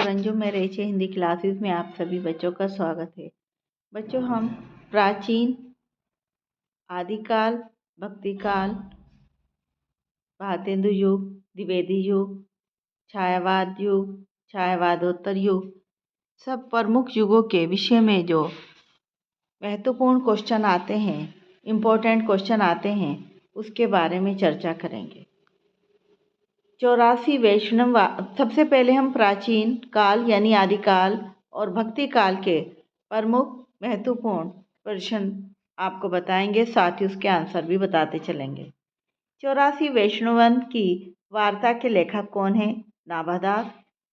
रंजू मेरे H Hindi classes में आप सभी बच्चों का स्वागत है। बच्चों, हम प्राचीन, आदिकाल, भक्तिकाल, भारतेंदु युग, द्विवेदी युग, छायावाद युग, छायावादोत्तर युग, सब प्रमुख युगों के विषय में जो महत्वपूर्ण क्वेश्चन आते हैं, इम्पोर्टेंट क्वेश्चन आते हैं, उसके बारे में चर्चा करेंगे। 84 वैष्णव। सबसे पहले हम प्राचीन काल यानी आदिकाल और भक्ति काल के प्रमुख महत्वपूर्ण प्रश्न आपको बताएंगे, साथ ही उसके आंसर भी बताते चलेंगे। 84 वैष्णवन की वार्ता के लेखक कौन है? नाभादास।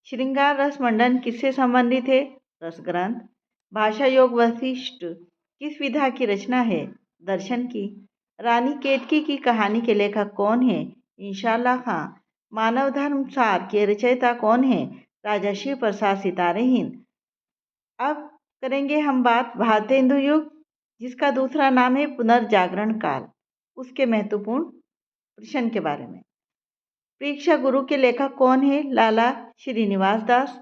श्रृंगार रस मंडन किससे संबंधित है? रस ग्रंथ। भाषा योग वशिष्ठ किस विधा की रचना है? दर्शन की। रानी केतकी की कहानी के लेखक कौन है? इंशाअल्लाह खां। मानव धर्म सार के रचयिता कौन है? राजा शिव प्रसाद सितारे हिंद। अब करेंगे हम बात भारतेंदु युग, जिसका दूसरा नाम है पुनर्जागरण काल, उसके महत्वपूर्ण प्रश्न के बारे में। परीक्षा गुरु के लेखक कौन है? लाला श्रीनिवास दास।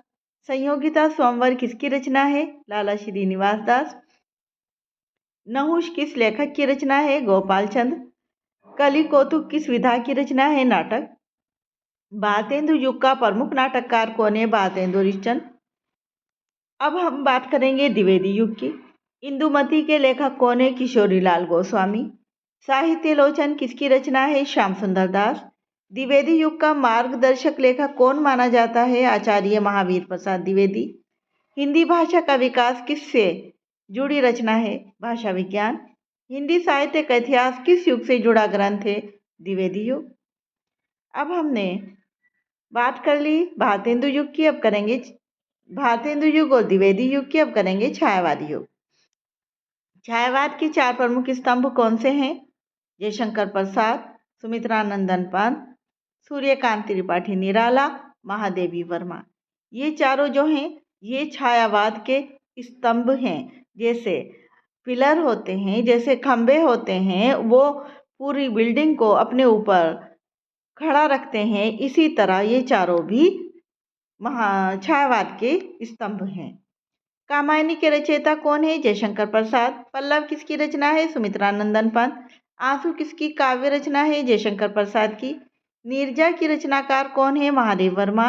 संयोगिता स्वयंवर किसकी रचना है? लाला श्रीनिवास दास। नहुष किस लेखक की रचना है? गोपाल चंद्र। कली कौतुक किस विधा की रचना है? नाटक। भारतेंदु युग का प्रमुख नाटककार कौन है? भारतेंदु हरिश्चंद्र। अब हम बात करेंगे द्विवेदी युग की। इंदुमती के लेखक कौन है? किशोरीलाल गोस्वामी। साहित्य लोचन किसकी रचना है? श्याम सुंदर दास। द्विवेदी युग का मार्गदर्शक लेखक कौन माना जाता है? आचार्य महावीर प्रसाद द्विवेदी। हिंदी भाषा का विकास किससे जुड़ी रचना है? भाषा विज्ञान। हिंदी साहित्य का इतिहास किस युग से जुड़ा ग्रंथ है? द्विवेदी युग। अब हमने बात कर ली भारतेंदु युग की, अब करेंगे भारतेंदु युग और द्विवेदी युग की, अब करेंगे छायावादी युग। छायावाद के 4 प्रमुख स्तंभ कौन से हैं? जयशंकर प्रसाद, सुमित्रानंदन पंत, सूर्यकांत त्रिपाठी निराला, महादेवी वर्मा। ये चारों जो हैं ये छायावाद के स्तंभ हैं। जैसे पिलर होते हैं, जैसे खंबे होते हैं, वो पूरी बिल्डिंग को अपने ऊपर खड़ा रखते हैं, इसी तरह ये चारों भी छायावाद के स्तंभ हैं। कामायनी के रचयिता कौन है? जयशंकर प्रसाद। पल्लव किसकी रचना है? सुमित्रानंदन पंत। आंसू किसकी काव्य रचना है? जयशंकर प्रसाद की। नीरजा की रचनाकार कौन है? महादेव वर्मा।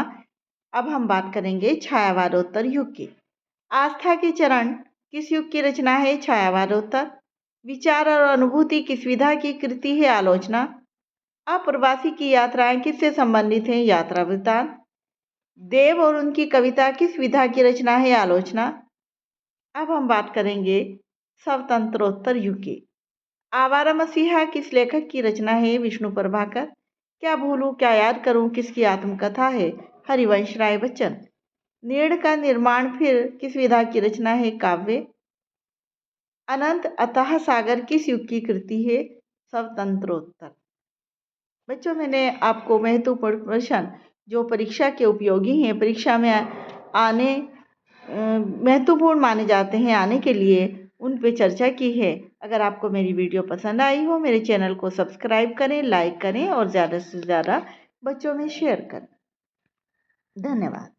अब हम बात करेंगे छायावादोत्तर युग की। आस्था के चरण किस युग की रचना है? छायावादोत्तर। विचार और अनुभूति किस विधा की कृति है? आलोचना। अप्रवासी की यात्राएं किससे संबंधित हैं? यात्रा वृत्तांत। देव और उनकी कविता किस विधा की रचना है? आलोचना। अब हम बात करेंगे स्वतंत्रोत्तर युग की। आवारा मसीहा किस लेखक की रचना है? विष्णु प्रभाकर। क्या भूलूं क्या याद करूं किसकी आत्मकथा है? हरिवंश राय बच्चन। नीड़ का निर्माण फिर किस विधा की रचना है? काव्य। अनंत अतः सागर किस युग की कृति है? स्वतंत्रोत्तर। बच्चों, मैंने आपको महत्वपूर्ण प्रश्न जो परीक्षा के उपयोगी हैं, परीक्षा में आने महत्वपूर्ण माने जाते हैं आने के लिए, उन पे चर्चा की है। अगर आपको मेरी वीडियो पसंद आई हो, मेरे चैनल को सब्सक्राइब करें, लाइक करें और ज़्यादा से ज़्यादा बच्चों में शेयर करें। धन्यवाद।